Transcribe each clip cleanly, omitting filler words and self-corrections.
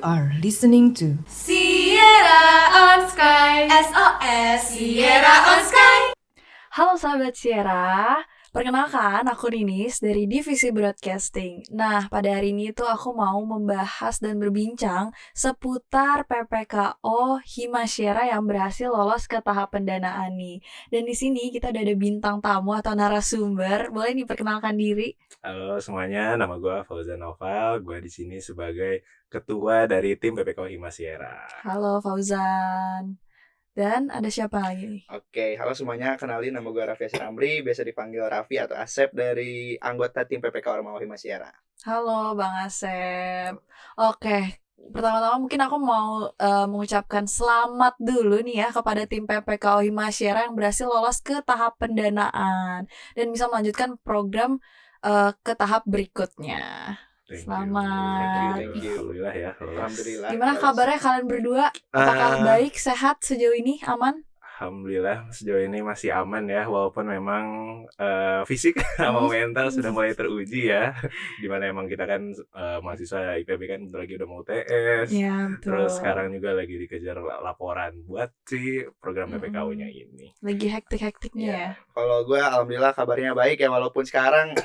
are listening to Sierra on Sky. SOS Sierra on Sky. Halo sahabat Sierra, perkenalkan aku Ninis dari Divisi Broadcasting. Nah, pada hari ini tuh aku mau membahas dan berbincang seputar PPKO Hima Sierra yang berhasil lolos ke tahap pendanaan nih. Dan di sini kita udah ada bintang tamu atau narasumber. Boleh nih perkenalkan diri? Halo semuanya, nama gue Fauzan Noval. Gue di sini sebagai ketua dari tim PPKO Hima Sierra. Halo Fauzan. Dan ada siapa lagi nih? Oke, halo semuanya, kenalin nama gue Raffi Asir Amri, biasa dipanggil Raffi atau Asep dari anggota tim PPK Ormawa Hima Sierra. Halo Bang Asep. Oke, pertama-tama mungkin aku mau mengucapkan selamat dulu nih ya kepada tim PPKO Hima Sierra yang berhasil lolos ke tahap pendanaan dan bisa melanjutkan program ke tahap berikutnya. Selamat. Thank you. Alhamdulillah ya. Alhamdulillah. Gimana kabarnya kalian berdua? Apakah baik, sehat sejauh ini, aman? Alhamdulillah sejauh ini masih aman ya, walaupun memang fisik sama mental sudah mulai teruji ya. Dimana emang kita kan mahasiswa IPB kan bentar lagi udah mau UTS. Ya, betul. Terus sekarang juga lagi dikejar laporan buat si program PPKO-nya ini. Lagi hektik-hektiknya ya. Kalau gue alhamdulillah kabarnya baik ya, walaupun sekarang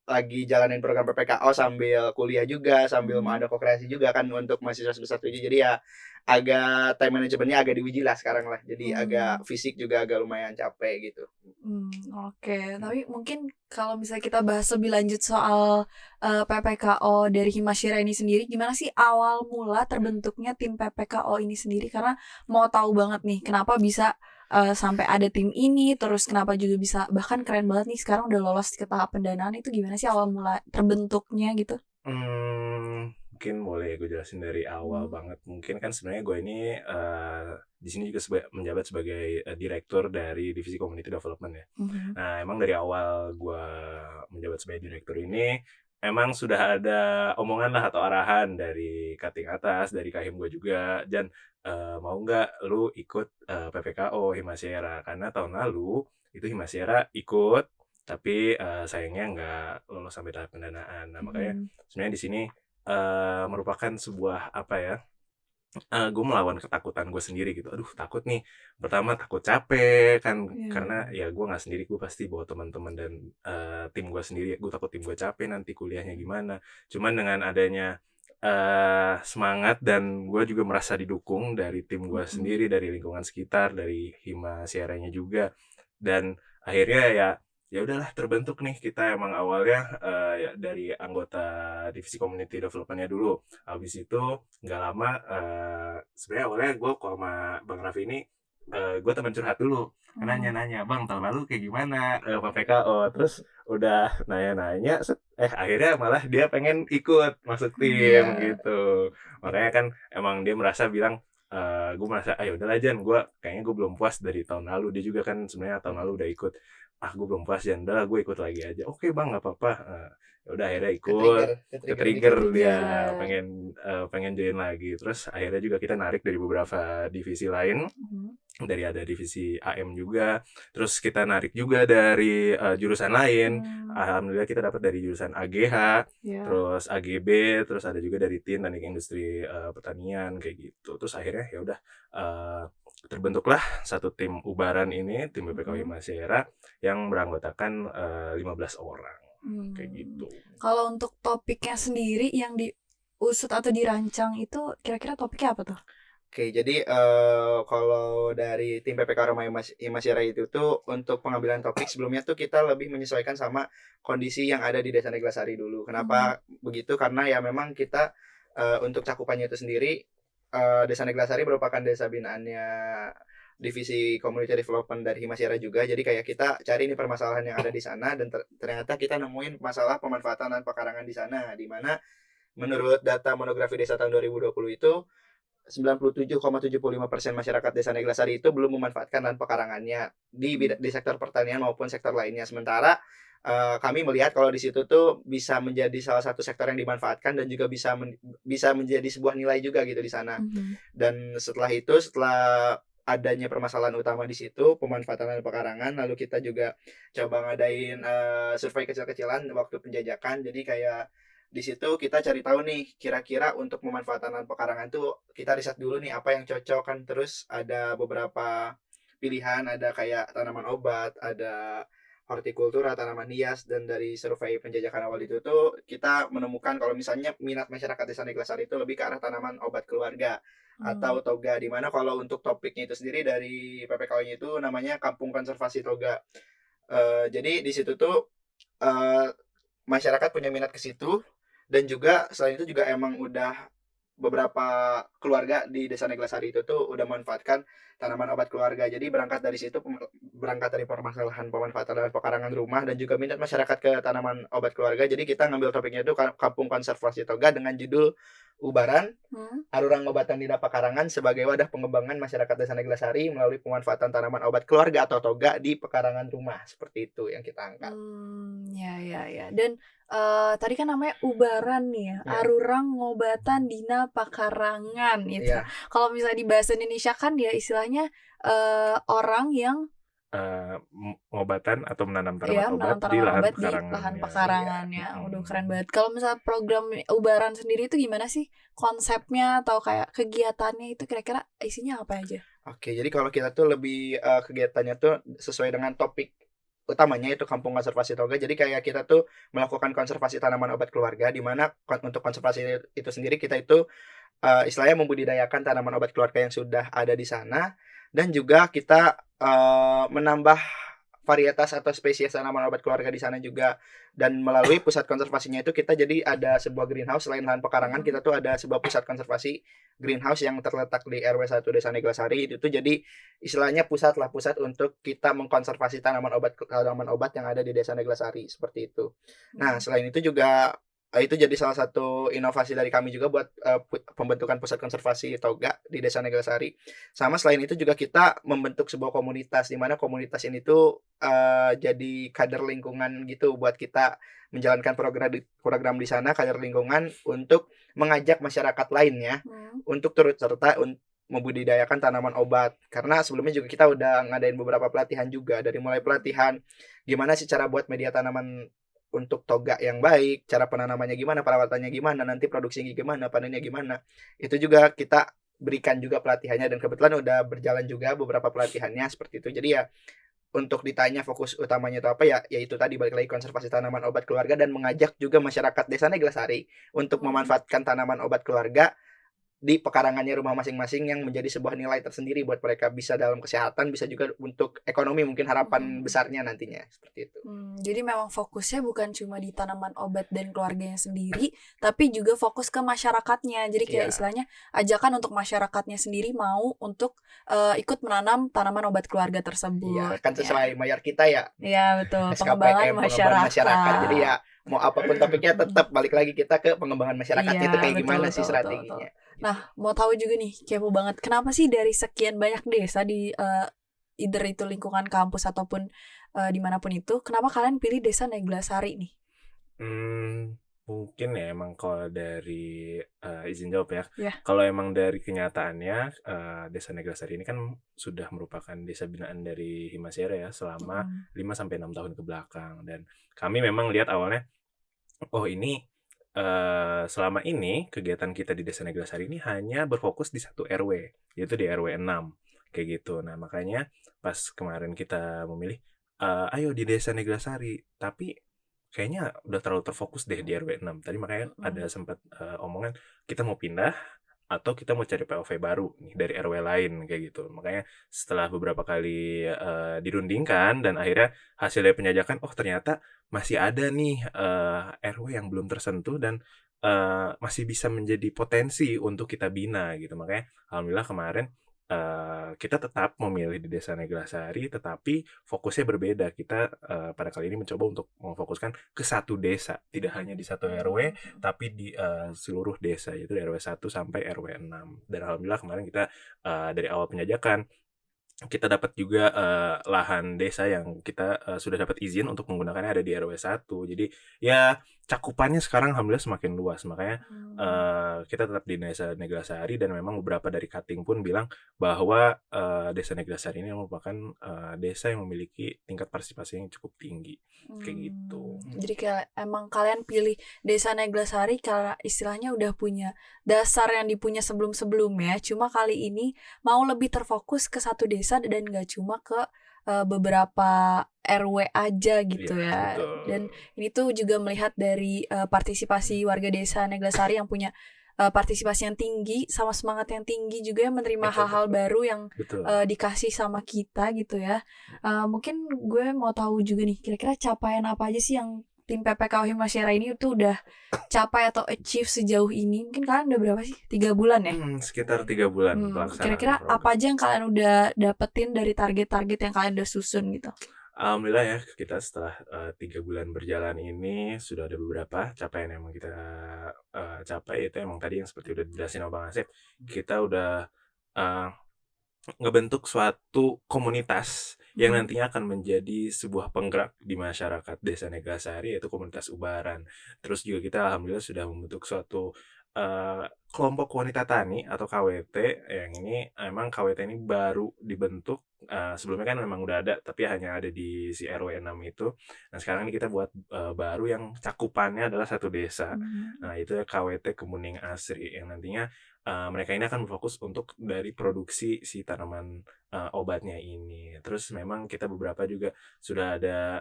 lagi jalanin program PPKO sambil kuliah juga, sambil mau ada kokreasi juga kan untuk mahasiswa semester 7. Jadi ya agak time managementnya agak diuji lah sekarang lah. Jadi agak fisik juga agak lumayan capek gitu. Oke. Tapi mungkin kalau misalnya kita bahas lebih lanjut soal PPKO dari Hima Sierra ini sendiri, gimana sih awal mula terbentuknya tim PPKO ini sendiri? Karena mau tahu banget nih kenapa bisa sampai ada tim ini, terus kenapa juga bisa, bahkan keren banget nih sekarang udah lolos ke tahap pendanaan. Itu gimana sih awal mula terbentuknya gitu? Mungkin boleh gue jelasin dari awal banget. Mungkin kan sebenarnya gue ini di sini juga menjabat sebagai direktur dari divisi community development ya. Nah, emang dari awal gue menjabat sebagai direktur ini emang sudah ada omongan lah atau arahan dari cutting atas, dari kahim gue juga, dan mau nggak lu ikut PPKO Hima Sierra, karena tahun lalu itu Hima Sierra ikut tapi sayangnya nggak lolos sampai tahap pendanaan. Nah, makanya sebenarnya di sini merupakan sebuah apa ya, gue melawan ketakutan gue sendiri gitu. Aduh, takut nih, pertama takut capek kan, karena ya gue nggak sendiri, gue pasti bawa teman-teman dan tim gue sendiri. Gue takut tim gue capek nanti kuliahnya gimana. Cuman dengan adanya semangat dan gue juga merasa didukung dari tim gue sendiri, dari lingkungan sekitar, dari Hima Sierra-nya juga, dan akhirnya ya udahlah terbentuk nih. Kita emang awalnya ya dari anggota divisi community development-nya dulu. Habis itu nggak lama sebenarnya awalnya gue sama Bang Raffi ini gue teman curhat dulu, nanya-nanya, Bang tahun lalu kayak gimana PPKO, terus udah nanya-nanya, akhirnya malah dia pengen ikut masuk tim gitu. Makanya kan emang dia merasa bilang, gue merasa ya udahlah Jan, gue kayaknya gue belum puas dari tahun lalu. Dia juga kan sebenarnya tahun lalu udah ikut, gue belum puas Jan, udahlah gue ikut lagi aja. Oke bang, nggak apa-apa. Ya udah akhirnya ikut, ke-trigger dia pengen join lagi. Terus akhirnya juga kita narik dari beberapa divisi lain, dari ada divisi AM juga, terus kita narik juga dari jurusan lain. Alhamdulillah kita dapat dari jurusan AGH, terus AGB, terus ada juga dari TIN, teknik industri pertanian kayak gitu. Terus akhirnya ya udah terbentuklah satu tim ubaran ini, tim PPKO Hima Sierra yang beranggotakan 15 orang. Kayak gitu. Kalau untuk topiknya sendiri yang diusut atau dirancang itu kira-kira topiknya apa tuh? Oke, jadi kalau dari tim PPK Ormawa Hima Sierra itu tuh untuk pengambilan topik sebelumnya tuh kita lebih menyesuaikan sama kondisi yang ada di Desa Neglasari dulu. Kenapa begitu? Karena ya memang kita untuk cakupannya itu sendiri, Desa Neglasari merupakan desa binaannya divisi community development dari Hima Sierra juga. Jadi kayak kita cari ini permasalahan yang ada di sana, dan ternyata kita nemuin masalah pemanfaatan lahan pekarangan di sana, di mana menurut data monografi desa tahun 2020 itu 97,75% masyarakat Desa Neglasari itu belum memanfaatkan lahan pekarangannya di sektor pertanian maupun sektor lainnya. Sementara kami melihat kalau di situ tuh bisa menjadi salah satu sektor yang dimanfaatkan dan juga bisa menjadi sebuah nilai juga gitu di sana. Dan setelah adanya permasalahan utama di situ, pemanfaatan lahan pekarangan, lalu kita juga coba ngadain survei kecil-kecilan waktu penjajakan. Jadi kayak di situ kita cari tahu nih kira-kira untuk pemanfaatan lahan pekarangan tuh kita riset dulu nih apa yang cocok kan, terus ada beberapa pilihan, ada kayak tanaman obat, ada hortikultura, tanaman hias, dan dari survei penjajakan awal itu tuh kita menemukan kalau misalnya minat masyarakat Desa Neglasari itu lebih ke arah tanaman obat keluarga atau toga, di mana kalau untuk topiknya itu sendiri dari PPKO-nya itu namanya Kampung Konservasi Toga. Jadi di situ tuh masyarakat punya minat ke situ, dan juga selain itu juga emang udah beberapa keluarga di Desa Neglasari itu tuh udah memanfaatkan tanaman obat keluarga. Jadi berangkat dari situ, berangkat dari permasalahan pemanfaatan lahan pekarangan rumah dan juga minat masyarakat ke tanaman obat keluarga. Jadi kita ngambil topiknya itu Kampung Konservasi Toga dengan judul Ubaran, Arurang Ngobatan Dina Pekarangan sebagai wadah pengembangan masyarakat Desa Neglasari melalui pemanfaatan tanaman obat keluarga atau toga di pekarangan rumah. Seperti itu yang kita angkat. Ya. Dan tadi kan namanya Ubaran nih ya, Ya. Arurang Ngobatan Dina Pakarangan itu. Iya. Kalau misalnya di bahasa Indonesia kan dia istilahnya orang yang Pengobatan atau menanam ya tanaman obat menanam di tanaman lahan obat di pekarangan. lahan Ya. pekarangan ya. Mm-mm. Udah keren banget. Kalau misalnya program Ubaran sendiri itu gimana sih konsepnya atau kayak kegiatannya itu kira-kira isinya apa aja? Oke, jadi kalau kita tuh lebih kegiatannya tuh sesuai dengan topik utamanya itu Kampung Konservasi Toga. Jadi kayak kita tuh melakukan konservasi tanaman obat keluarga, di mana untuk konservasi itu sendiri kita itu istilahnya membudidayakan tanaman obat keluarga yang sudah ada di sana, dan juga kita menambah varietas atau spesies tanaman obat keluarga di sana juga. Dan melalui pusat konservasinya itu kita jadi ada sebuah greenhouse. Selain lahan pekarangan, kita tuh ada sebuah pusat konservasi greenhouse yang terletak di RW 1 Desa Neglasari. Itu tuh jadi istilahnya pusat untuk kita mengkonservasi tanaman obat yang ada di Desa Neglasari, seperti itu. Nah, selain itu juga itu jadi salah satu inovasi dari kami juga buat pembentukan pusat konservasi toga di Desa Neglasari. Sama selain itu juga kita membentuk sebuah komunitas, di mana komunitas ini tuh jadi kader lingkungan gitu buat kita menjalankan program di sana, kader lingkungan untuk mengajak masyarakat lainnya untuk turut serta membudidayakan tanaman obat. Karena sebelumnya juga kita udah ngadain beberapa pelatihan juga, dari mulai pelatihan gimana sih cara buat media tanaman untuk toga yang baik, cara penanamannya gimana, perawatannya gimana, nanti produksinya gimana, panennya gimana. Itu juga kita berikan juga pelatihannya, dan kebetulan udah berjalan juga beberapa pelatihannya seperti itu. Jadi ya untuk ditanya fokus utamanya itu apa, ya yaitu tadi balik lagi konservasi tanaman obat keluarga dan mengajak juga masyarakat Desa Neglasari untuk memanfaatkan tanaman obat keluarga di pekarangannya rumah masing-masing, yang menjadi sebuah nilai tersendiri buat mereka, bisa dalam kesehatan, bisa juga untuk ekonomi, mungkin harapan besarnya nantinya seperti itu. Jadi memang fokusnya bukan cuma di tanaman obat dan keluarganya sendiri, tapi juga fokus ke masyarakatnya. Jadi kayak istilahnya ajakan untuk masyarakatnya sendiri mau untuk ikut menanam tanaman obat keluarga tersebut. Iya, kan sesuai mayor kita ya. Iya, betul. SKPM, Pengembangan masyarakat. Jadi ya mau apapun topiknya tetap balik lagi kita ke pengembangan masyarakat. Iya, itu kayak gimana betul, sih betul, strateginya. Nah, mau tahu juga nih, kepo banget. Kenapa sih dari sekian banyak desa di either itu lingkungan kampus ataupun dimanapun itu, kenapa kalian pilih Desa Neglasari nih? Mungkin ya emang kalau dari izin jawab ya. Yeah. Kalau emang dari kenyataannya Desa Neglasari ini kan sudah merupakan desa binaan dari Himasyara ya selama 5-6 tahun ke belakang, dan kami memang lihat awalnya ini selama ini kegiatan kita di Desa Neglasari ini hanya berfokus di satu RW, yaitu di RW 6 kayak gitu. Nah, makanya pas kemarin kita memilih ayo di Desa Neglasari, tapi kayaknya udah terlalu terfokus deh di RW 6. Tadi makanya ada sempat omongan kita mau pindah atau kita mau cari POV baru nih dari RW lain kayak gitu. Makanya setelah beberapa kali dirundingkan dan akhirnya hasil dari penjajakan, ternyata masih ada nih RW yang belum tersentuh dan masih bisa menjadi potensi untuk kita bina gitu. Makanya alhamdulillah kemarin kita tetap memilih di Desa Neglasari, tetapi fokusnya berbeda. Kita pada kali ini mencoba untuk memfokuskan ke satu desa, tidak hanya di satu RW, tapi di seluruh desa, yaitu dari RW 1 sampai RW 6. Dan alhamdulillah kemarin kita dari awal penjajakan kita dapat juga lahan desa yang kita sudah dapat izin untuk menggunakannya ada di RW 1. Jadi ya cakupannya sekarang alhamdulillah semakin luas. Makanya kita tetap di Desa Neglasari dan memang beberapa dari Kating pun bilang bahwa Desa Neglasari ini merupakan desa yang memiliki tingkat partisipasi yang cukup tinggi. Kayak gitu. Jadi kayak emang kalian pilih Desa Neglasari karena istilahnya udah punya dasar yang dipunya sebelum-sebelumnya. Cuma kali ini mau lebih terfokus ke satu desa dan gak cuma ke beberapa RW aja gitu Iya, ya. betul. Dan ini tuh juga melihat dari partisipasi warga Desa Neglasari yang punya partisipasi yang tinggi sama semangat yang tinggi juga yang menerima Betul, hal-hal betul. baru yang Betul. dikasih sama kita gitu ya. Mungkin gue mau tahu juga nih kira-kira capaian apa aja sih yang tim PPKO Himasyara ini tuh udah capai atau achieve sejauh ini. Mungkin kalian udah berapa sih? 3 bulan ya? Sekitar 3 bulan pelaksanaan Kira-kira program. apa aja yang kalian udah dapetin dari target-target yang kalian udah susun gitu? Alhamdulillah ya, kita setelah 3 bulan berjalan ini sudah ada beberapa capaian yang kita capai. Itu emang tadi yang seperti udah dijelasin sama Bang Asep, kita udah ngebentuk suatu komunitas yang nantinya akan menjadi sebuah penggerak di masyarakat Desa Neglasari, yaitu komunitas Ubaran. Terus juga kita alhamdulillah sudah membentuk suatu kelompok wanita tani atau KWT. Yang ini emang KWT ini baru dibentuk. Sebelumnya kan memang udah ada, tapi hanya ada di si RW 6 itu. Nah sekarang ini kita buat baru yang cakupannya adalah satu desa. Nah itu ya KWT Kemuning Asri, yang nantinya mereka ini akan berfokus untuk dari produksi si tanaman obatnya ini. Terus memang kita beberapa juga sudah ada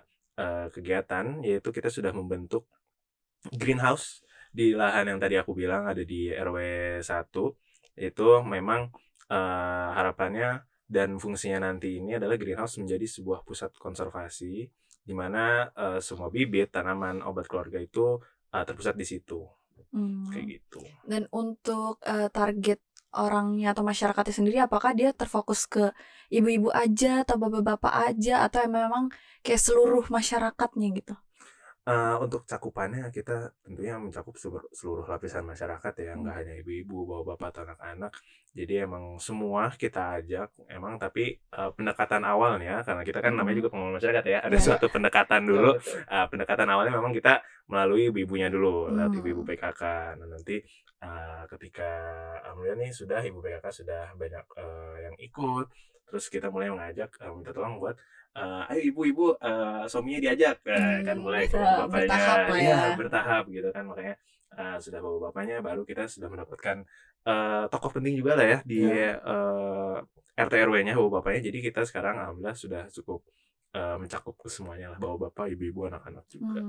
kegiatan, yaitu kita sudah membentuk greenhouse di lahan yang tadi aku bilang ada di RW 1. Itu memang harapannya dan fungsinya nanti ini adalah greenhouse menjadi sebuah pusat konservasi di mana semua bibit tanaman obat keluarga itu terpusat di situ. Kayak gitu. Dan untuk target orangnya atau masyarakatnya sendiri, apakah dia terfokus ke ibu-ibu aja atau bapak-bapak aja atau memang kayak seluruh masyarakatnya gitu? Untuk cakupannya kita tentunya mencakup seluruh lapisan masyarakat ya, nggak hanya ibu-ibu, bapak-bapak atau anak-anak. Jadi emang semua kita ajak, emang tapi pendekatan awalnya karena kita kan namanya juga pengelola masyarakat ya, ada suatu pendekatan dulu. Pendekatan awalnya memang kita melalui ibu-ibunya dulu, lewat ibu-ibu PKK. Nah nanti ketika alhamdulillah nih sudah ibu PKK sudah banyak yang ikut, terus kita mulai mengajak minta tolong buat ayo ibu-ibu suaminya diajak, kan mulai ke bapaknya, bertahap lah ya. bertahap gitu kan. Makanya sudah bawa bapaknya, baru kita sudah mendapatkan tokoh penting juga lah ya di RT RW-nya bawa bapaknya. Jadi kita sekarang alhamdulillah sudah cukup mencakup ke semuanya lah, bawa bapak, ibu-ibu, anak-anak juga.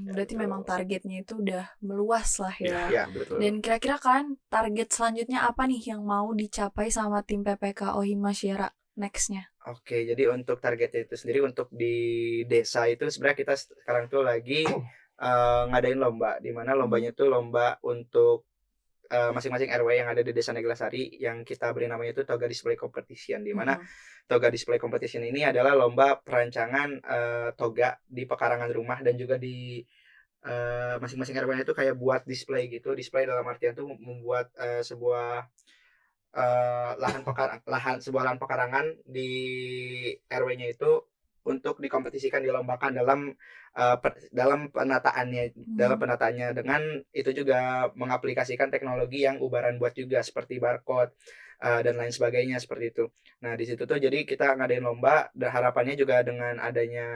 Berarti memang targetnya itu udah meluas lah ya. Iya, betul. Dan kira-kira kalian target selanjutnya apa nih yang mau dicapai sama tim PPKO Himasyara next-nya? Oke, jadi untuk targetnya itu sendiri untuk di desa itu sebenarnya kita sekarang tuh lagi ngadain lomba, di mana lombanya tuh lomba untuk masing-masing RW yang ada di Desa Neglasari yang kita beri namanya itu Toga Display Competition, di mana Toga Display Competition ini adalah lomba perancangan toga di pekarangan rumah dan juga di masing-masing RW itu kayak buat display gitu. Display dalam artian tuh membuat sebuah sebuah lahan pekarangan di RW-nya itu untuk dikompetisikan, dilombakan dalam penataannya dengan itu juga mengaplikasikan teknologi yang Ubaran buat juga seperti barcode dan lain sebagainya seperti itu. Nah di situ tuh jadi kita ngadain lomba dan harapannya juga dengan adanya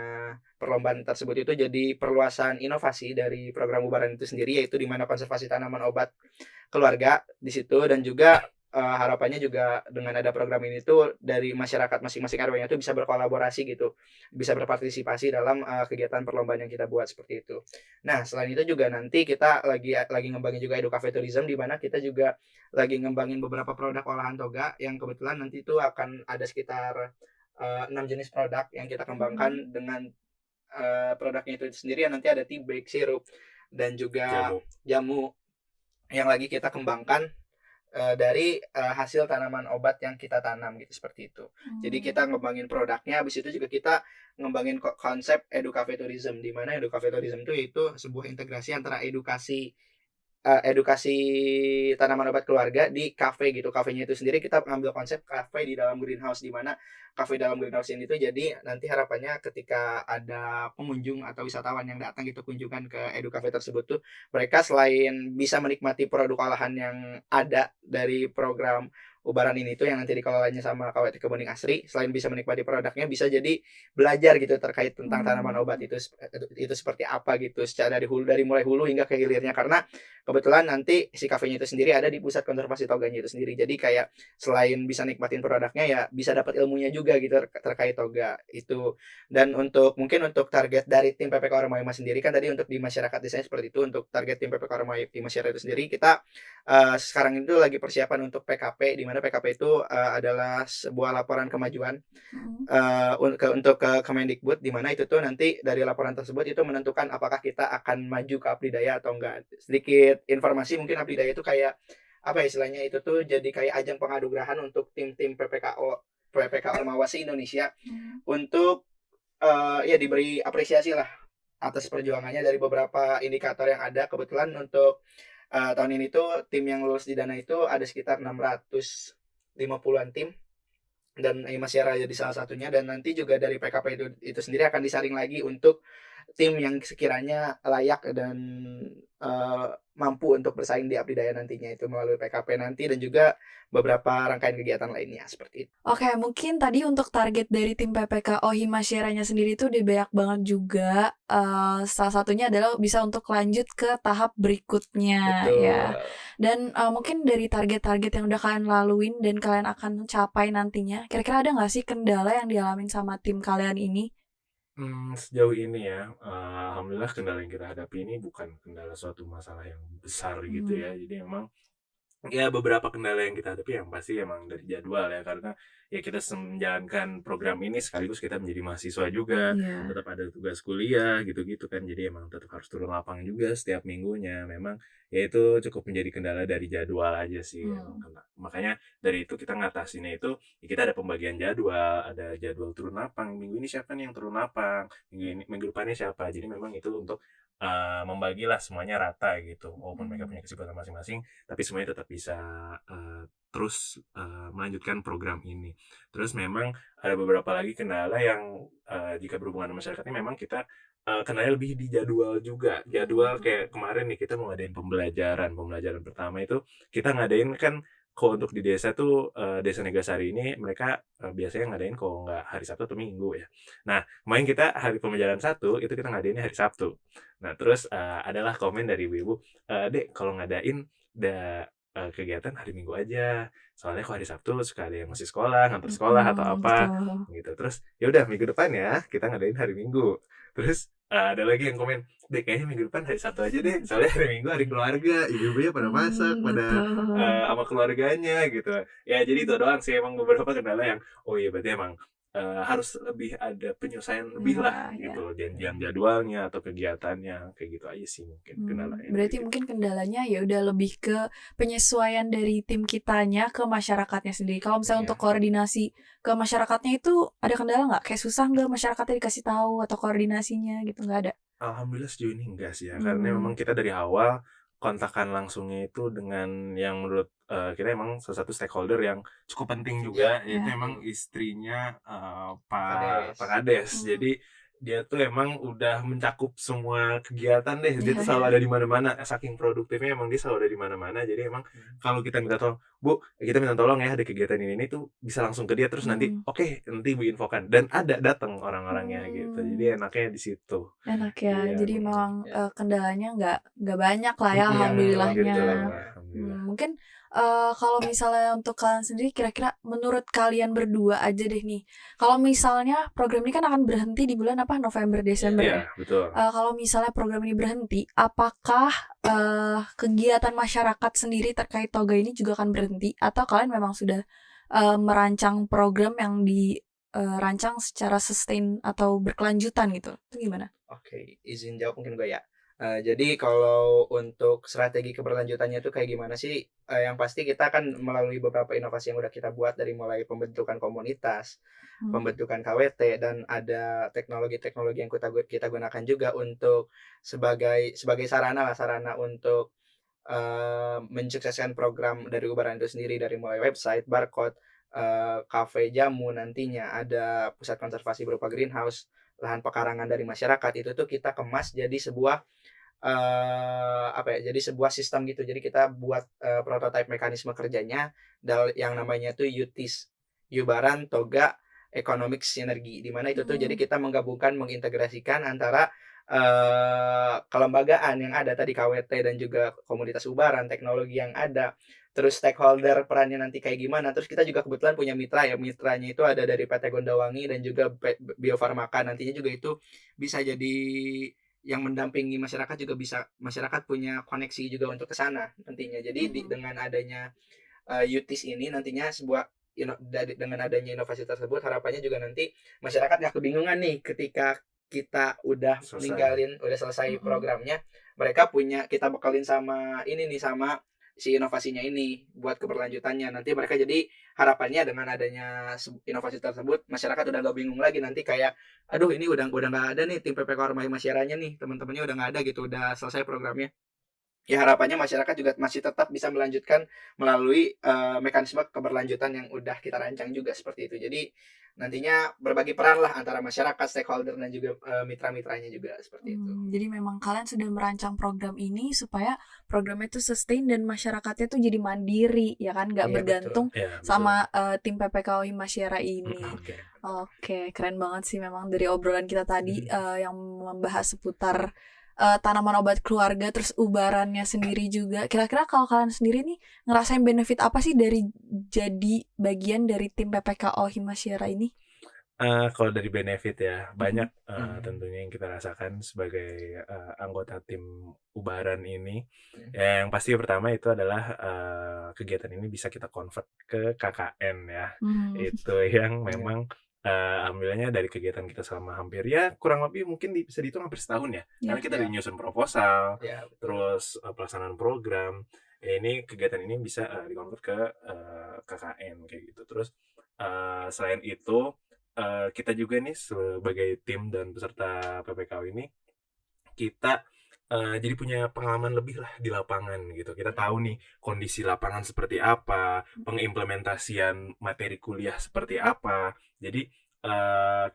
perlombaan tersebut itu jadi perluasan inovasi dari program Ubaran itu sendiri, yaitu di mana konservasi tanaman obat keluarga di situ, dan juga harapannya juga dengan ada program ini tuh dari masyarakat masing-masing RW-nya tuh bisa berkolaborasi gitu, bisa berpartisipasi dalam kegiatan perlombaan yang kita buat seperti itu. Nah selain itu juga nanti kita lagi ngembangin juga Educafe Tourism, di mana kita juga lagi ngembangin beberapa produk olahan toga yang kebetulan nanti tuh akan ada sekitar 6 jenis produk yang kita kembangkan dengan produknya itu sendiri. Nanti ada tea bag, sirup, dan juga jamu yang lagi kita kembangkan dari hasil tanaman obat yang kita tanam gitu, seperti itu. Jadi kita ngembangin produknya, habis itu juga kita ngembangin konsep Educafe Tourism, di mana Educafe Tourism itu sebuah integrasi antara edukasi edukasi tanaman obat keluarga di kafe gitu. Kafenya itu sendiri kita ngambil konsep kafe di dalam greenhouse, di mana kafe dalam greenhouse ini tuh jadi nanti harapannya ketika ada pengunjung atau wisatawan yang datang gitu kunjungan ke Edu Cafe tersebut tuh, mereka selain bisa menikmati produk olahan yang ada dari program Ubaran ini tuh yang nanti dikelolanya sama KWT Kebuning Asri, selain bisa menikmati produknya bisa jadi belajar gitu terkait tentang tanaman obat itu seperti apa gitu secara dari mulai hulu hingga ke hilirnya, karena kebetulan nanti si kafenya itu sendiri ada di pusat konservasi toganya itu sendiri. Jadi kayak selain bisa nikmatin produknya ya bisa dapat ilmunya juga gitu terkait toga itu. Dan mungkin untuk target dari tim PPK Ormaima sendiri kan tadi untuk di masyarakat desanya seperti itu. Untuk target tim PPK Ormaima di masyarakat itu sendiri kita sekarang itu lagi persiapan untuk PKP, di mana PKP itu adalah sebuah laporan kemajuan untuk ke Kemendikbud, di mana itu tuh nanti dari laporan tersebut itu menentukan apakah kita akan maju ke Apridaya atau enggak. Sedikit informasi, mungkin Apridaya itu kayak apa ya istilahnya, itu tuh jadi kayak ajang pengadugrahan untuk tim-tim PPK Ormawa se-Indonesia untuk ya diberi apresiasi lah atas perjuangannya dari beberapa indikator yang ada. Kebetulan untuk tahun ini tuh tim yang lulus di Dana itu ada sekitar 650-an tim, dan Imasya Raya di salah satunya. Dan nanti juga dari PKP itu sendiri akan disaring lagi untuk tim yang sekiranya layak dan mampu untuk bersaing di Apridaya nantinya itu melalui PKP nanti, dan juga beberapa rangkaian kegiatan lainnya seperti itu. Oke, mungkin tadi untuk target dari tim PPKO Himasyaranya sendiri itu udah banyak banget juga. Salah satunya adalah bisa untuk lanjut ke tahap berikutnya. Betul. Ya. Dan mungkin dari target-target yang udah kalian laluin dan kalian akan capai nantinya, kira-kira ada nggak sih kendala yang dialamin sama tim kalian ini? Sejauh ini ya, alhamdulillah kendala yang kita hadapi ini bukan kendala suatu masalah yang besar gitu ya. Jadi emang ya beberapa kendala yang kita hadapi yang pasti emang dari jadwal ya, karena ya kita menjalankan program ini sekaligus kita menjadi mahasiswa juga, tetap ada tugas kuliah gitu-gitu kan, jadi emang tetap harus turun lapang juga setiap minggunya. Memang ya itu cukup menjadi kendala dari jadwal aja sih. Makanya dari itu kita ngatasinnya itu ya kita ada pembagian jadwal, ada jadwal turun lapang, minggu ini siapa nih yang turun lapang, minggu depannya siapa. Jadi memang itu untuk membagilah semuanya rata gitu, walaupun mereka punya kesibukan masing-masing, tapi semuanya tetap bisa terus melanjutkan program ini. Terus memang ada beberapa lagi kendala yang jika berhubungan dengan masyarakat ini memang kita kendala lebih di jadwal juga. Jadwal kayak kemarin nih kita mau ngadain pembelajaran pertama itu kita ngadain kan. Kalau untuk di desa tuh Desa Neglasari ini mereka biasanya ngadain kalau nggak hari Sabtu atau Minggu ya. Nah kemarin kita hari pembelajaran 1 itu kita ngadainnya hari Sabtu. Nah terus adalah komen dari ibu-ibu, Dek kalau ngadain kegiatan hari Minggu aja, soalnya kalau hari Sabtu suka ada yang masih sekolah, ngantar sekolah atau apa gitu. Terus ya udah minggu depan ya kita ngadain hari Minggu. Terus ada lagi yang komen, Dek kayaknya minggu depan hari Sabtu aja deh, soalnya hari Minggu hari keluarga, ibu-ibunya pada masak, pada sama keluarganya gitu. Ya jadi itu doang sih emang beberapa kendala yang oh iya berarti emang harus lebih ada penyesuaian lebih lah gitu, janjian jadwalnya atau kegiatannya kayak gitu aja sih mungkin kendalanya. Berarti mungkin kendalanya ya udah lebih ke penyesuaian dari tim kitanya ke masyarakatnya sendiri. Kalau misalnya untuk koordinasi ke masyarakatnya itu ada kendala nggak? Kayak susah nggak masyarakatnya dikasih tahu atau koordinasinya gitu, nggak ada? Alhamdulillah sejauh ini enggak sih ya, karena memang kita dari awal kontakan langsungnya itu dengan yang menurut kita emang salah satu stakeholder yang cukup penting juga, yaitu emang istrinya Pak Kades. Jadi dia tuh emang udah mencakup semua kegiatan deh. Dia tuh selalu ada di mana-mana. Saking produktifnya emang dia selalu ada di mana-mana. Jadi emang kalau kita minta tolong, Bu, kita minta tolong ya ada kegiatan ini tuh bisa langsung ke dia, terus nanti oke, nanti Bu infokan, dan ada datang orang-orangnya gitu. Jadi enaknya di situ. Enak ya. Iya, Jadi memang kendalanya nggak banyak lah ya, Iya, alhamdulillahnya. gitu lah, alhamdulillah. Mungkin kalau misalnya untuk kalian sendiri, kira-kira menurut kalian berdua aja deh nih, kalau misalnya program ini kan akan berhenti di bulan apa, November Desember ya? Iya, betul. Kalau misalnya program ini berhenti, apakah kegiatan masyarakat sendiri terkait toga ini juga akan berhenti, atau kalian memang sudah merancang program yang dirancang secara sustain atau berkelanjutan gitu? Itu gimana? Oke, izin jawab mungkin gue ya. Jadi kalau untuk strategi keberlanjutannya itu kayak gimana sih? Yang pasti kita akan melalui beberapa inovasi yang udah kita buat, dari mulai pembentukan komunitas, pembentukan KWT, dan ada teknologi-teknologi yang kita gunakan juga untuk sebagai sarana untuk mensukseskan program dari Ubaran itu sendiri, dari mulai website, barcode, kafe jamu, nantinya ada pusat konservasi berupa greenhouse, lahan pekarangan dari masyarakat, itu tuh kita kemas jadi sebuah jadi sebuah sistem gitu. Jadi kita buat prototipe mekanisme kerjanya yang namanya tuh UTIS, Ubaran Toga Economic Synergy, di mana itu tuh jadi kita menggabungkan, mengintegrasikan antara kelembagaan yang ada tadi, KWT dan juga komunitas Ubaran, teknologi yang ada, terus stakeholder perannya nanti kayak gimana. Terus kita juga kebetulan punya mitra ya, mitranya itu ada dari PT Gondawangi dan juga Bio Farmaka. Nantinya juga itu bisa jadi yang mendampingi masyarakat, juga bisa masyarakat punya koneksi juga untuk ke sana nantinya. Jadi dengan adanya UTIS ini nantinya dengan adanya inovasi tersebut, harapannya juga nanti masyarakat nggak kebingungan nih ketika kita udah selesai programnya, mereka kita bekalin sama ini nih, sama si inovasinya ini buat keberlanjutannya. Nanti mereka jadi harapannya dengan adanya inovasi tersebut, masyarakat udah gak bingung lagi nanti kayak, aduh ini udah nggak ada nih tim PPK Ormahi Masyaranya nih, teman-temannya udah nggak ada gitu, udah selesai programnya. Ya harapannya masyarakat juga masih tetap bisa melanjutkan melalui mekanisme keberlanjutan yang udah kita rancang juga seperti itu. Jadi nantinya berbagi peran lah antara masyarakat, stakeholder, dan juga mitra-mitranya juga seperti itu. Jadi memang kalian sudah merancang program ini supaya programnya itu sustain dan masyarakatnya tuh jadi mandiri, ya kan, nggak bergantung sama tim PPKO Himasyara ini. Oke, keren banget sih memang dari obrolan kita tadi yang membahas seputar tanaman obat keluarga, terus ubarannya sendiri juga. Kira-kira kalau kalian sendiri nih ngerasain benefit apa sih dari jadi bagian dari tim PPKO Himasyara ini? Kalau dari benefit ya banyak tentunya yang kita rasakan sebagai anggota tim Ubaran ini. Yang pasti pertama itu adalah kegiatan ini bisa kita convert ke KKN ya. Itu yang memang alhamdulillahnya dari kegiatan kita selama hampir ya kurang lebih mungkin bisa dihitung hampir setahun ya. Karena kita dari nyusun proposal, terus pelaksanaan program. Ya, ini kegiatan ini bisa dikonvert ke KKN kayak gitu. Terus selain itu kita juga nih sebagai tim dan peserta PPKO ini, kita jadi punya pengalaman lebih lah di lapangan gitu. Kita tahu nih kondisi lapangan seperti apa, pengimplementasian materi kuliah seperti apa. Jadi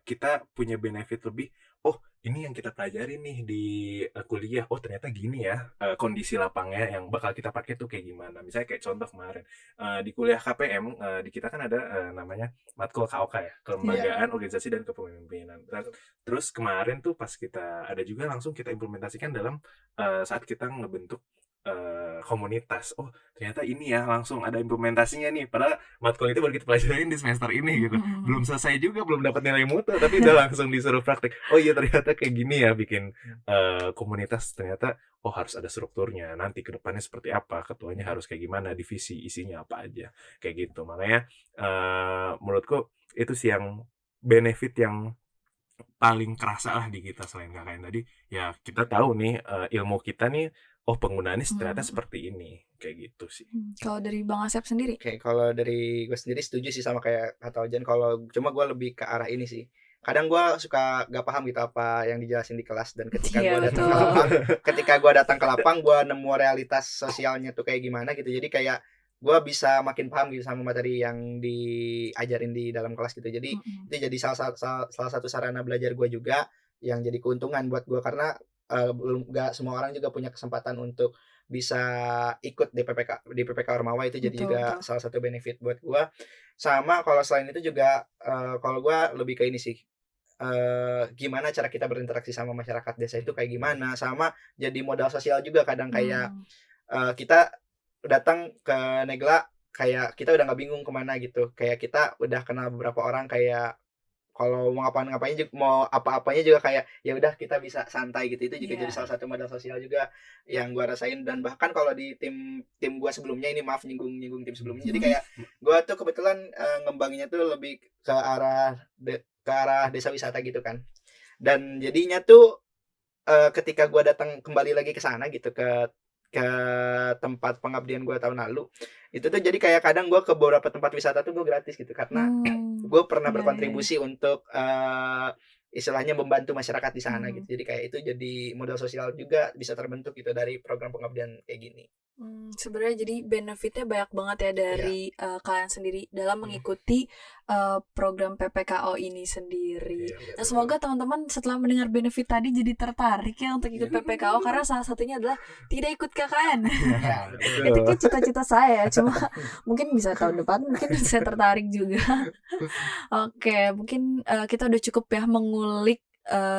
kita punya benefit lebih. Oh, ini yang kita pelajari nih di kuliah. Oh, ternyata gini ya kondisi lapangnya yang bakal kita pakai tuh kayak gimana. Misalnya kayak contoh kemarin di kuliah KPM di kita kan ada namanya matkul KOK ya, kelembagaan, organisasi dan kepemimpinan. Terus kemarin tuh pas kita ada juga langsung kita implementasikan dalam saat kita ngebentuk komunitas. Oh, ternyata ini ya langsung ada implementasinya nih. Padahal matkul itu baru kita pelajarin di semester ini gitu. Belum selesai juga, belum dapat nilai mutu, tapi udah langsung disuruh praktek. Oh iya, ternyata kayak gini ya bikin komunitas. Ternyata oh harus ada strukturnya. Nanti ke depannya seperti apa, ketuanya harus kayak gimana, divisi isinya apa aja. Kayak gitu. Makanya menurutku itu sih yang benefit yang paling kerasa lah di kita. Selain KKN tadi ya kita tahu nih ilmu kita nih, oh penggunaannya ternyata seperti ini, kayak gitu sih. Kalau dari Bang Asep sendiri? Oke, kalau dari gue sendiri setuju sih sama kayak kata Ojan. Kalau cuma gue lebih ke arah ini sih. Kadang gue suka gak paham gitu apa yang dijelasin di kelas, dan ketika gue datang ke lapang, gue nemu realitas sosialnya tuh kayak gimana gitu. Jadi kayak gue bisa makin paham gitu sama materi yang diajarin di dalam kelas gitu. Jadi itu jadi salah satu sarana belajar gue juga, yang jadi keuntungan buat gue, karena belum gak semua orang juga punya kesempatan untuk bisa ikut di PPK Ormawa. Itu jadi juga salah satu benefit buat gue. Sama kalau selain itu juga kalau gue lebih ke ini sih, gimana cara kita berinteraksi sama masyarakat desa itu kayak gimana, sama jadi modal sosial juga. Kadang kayak kita datang ke Negla, kayak kita udah nggak bingung kemana gitu, kayak kita udah kenal beberapa orang, kayak kalau mau mau apa-apanya juga kayak ya udah kita bisa santai gitu. Itu juga jadi salah satu modal sosial juga yang gue rasain. Dan bahkan kalau di tim gue sebelumnya ini, maaf nyinggung tim sebelumnya, jadi kayak gue tuh kebetulan ngembanginnya tuh lebih ke arah desa wisata gitu kan. Dan jadinya tuh ketika gue datang kembali lagi ke sana gitu, ke tempat pengabdian gue tahun lalu, itu tuh jadi kayak kadang gue ke beberapa tempat wisata tuh gue gratis gitu, karena gue pernah berkontribusi untuk istilahnya membantu masyarakat di sana gitu. Jadi kayak itu jadi modal sosial juga bisa terbentuk gitu dari program pengabdian kayak gini. Sebenarnya jadi benefitnya banyak banget ya dari kalian sendiri dalam mengikuti program PPKO ini sendiri. Iya, Nah, betul. semoga teman-teman setelah mendengar benefit tadi jadi tertarik ya untuk ikut PPKO karena salah satunya adalah tidak ikut KKN. Ya, Itu kan cita-cita saya, cuma mungkin bisa tahun depan mungkin saya tertarik juga. Oke, mungkin kita udah cukup ya mengulik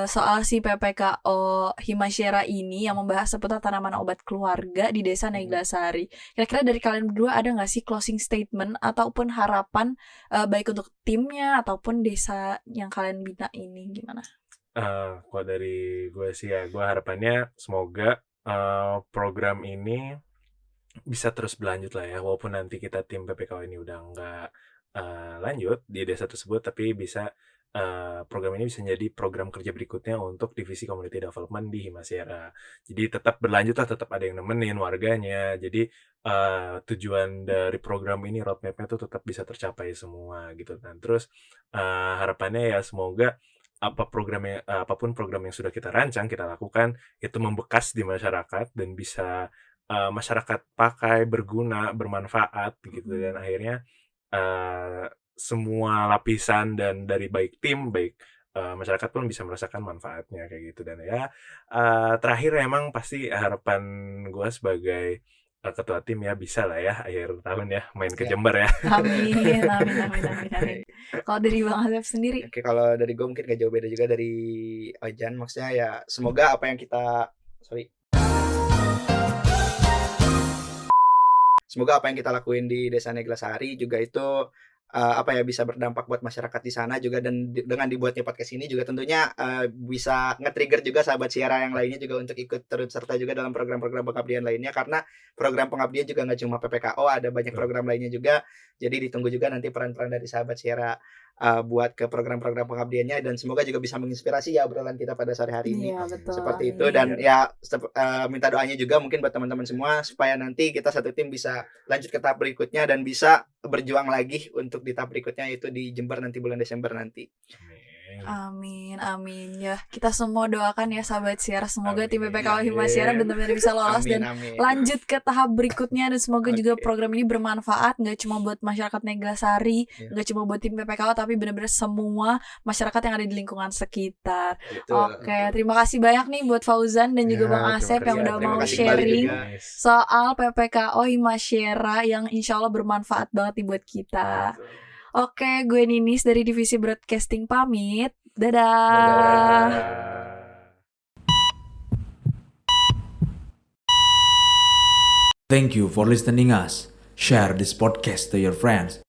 soal si PPKO Himasyara ini yang membahas seputar tanaman obat keluarga di Desa Neglasari. Kira-kira dari kalian berdua ada nggak sih closing statement ataupun harapan baik untuk timnya ataupun desa yang kalian bina ini gimana? Kalau dari gue sih ya, gue harapannya semoga program ini bisa terus berlanjut lah ya, walaupun nanti kita tim PPKO ini udah nggak lanjut di desa tersebut, tapi bisa program ini bisa jadi program kerja berikutnya untuk divisi community development di Himasyara. Jadi tetap berlanjut lah, tetap ada yang nemenin warganya. Jadi tujuan dari program ini, roadmap-nya tuh tetap bisa tercapai semua gitu. Dan terus harapannya ya semoga apapun program yang sudah kita rancang, kita lakukan itu membekas di masyarakat dan bisa masyarakat pakai, berguna, bermanfaat gitu, dan akhirnya semua lapisan dan dari baik tim, baik masyarakat pun bisa merasakan manfaatnya kayak gitu. Dan ya terakhir emang pasti harapan gue sebagai ketua tim ya bisa lah ya akhir tahun ya main ke Jember ya. Amin, amin, amin, amin, amin. Kalau dari Bang Asep sendiri? Oke, kalau dari gue mungkin gak jauh beda juga dari Ojan. Maksudnya ya semoga apa yang semoga apa yang kita lakuin di Desa Neglasari juga itu bisa berdampak buat masyarakat di sana juga, dan dengan dibuatnya podcast ini juga tentunya bisa nge-trigger juga sahabat Siara yang lainnya juga untuk ikut turut serta juga dalam program-program pengabdian lainnya, karena program pengabdian juga nggak cuma PPKO, ada banyak program lainnya juga. Jadi ditunggu juga nanti peran-peran dari sahabat Siara buat ke program-program pengabdiannya, dan semoga juga bisa menginspirasi ya obrolan kita pada sore hari ini. Iya, betul. Seperti itu, dan ya minta doanya juga mungkin buat teman-teman semua supaya nanti kita satu tim bisa lanjut ke tahap berikutnya dan bisa berjuang lagi untuk di tahap berikutnya, yaitu di Jember nanti bulan Desember nanti. Amin, amin. Ya, kita semua doakan ya sahabat Siara, semoga tim Amin. PPKO Himasyara benar-benar bisa lolos dan lanjut ke tahap berikutnya, dan semoga juga program ini bermanfaat nggak cuma buat masyarakat Neglasari, nggak cuma buat tim PPKO, tapi benar-benar semua masyarakat yang ada di lingkungan sekitar. Oke, terima kasih banyak nih buat Fauzan dan juga Bang Asep yang udah mau sharing soal PPKO Himasyara yang insya Allah bermanfaat banget nih buat kita. Oke, gue Ninis dari Divisi Broadcasting pamit. Dadah. Thank you for listening us. Share this podcast to your friends.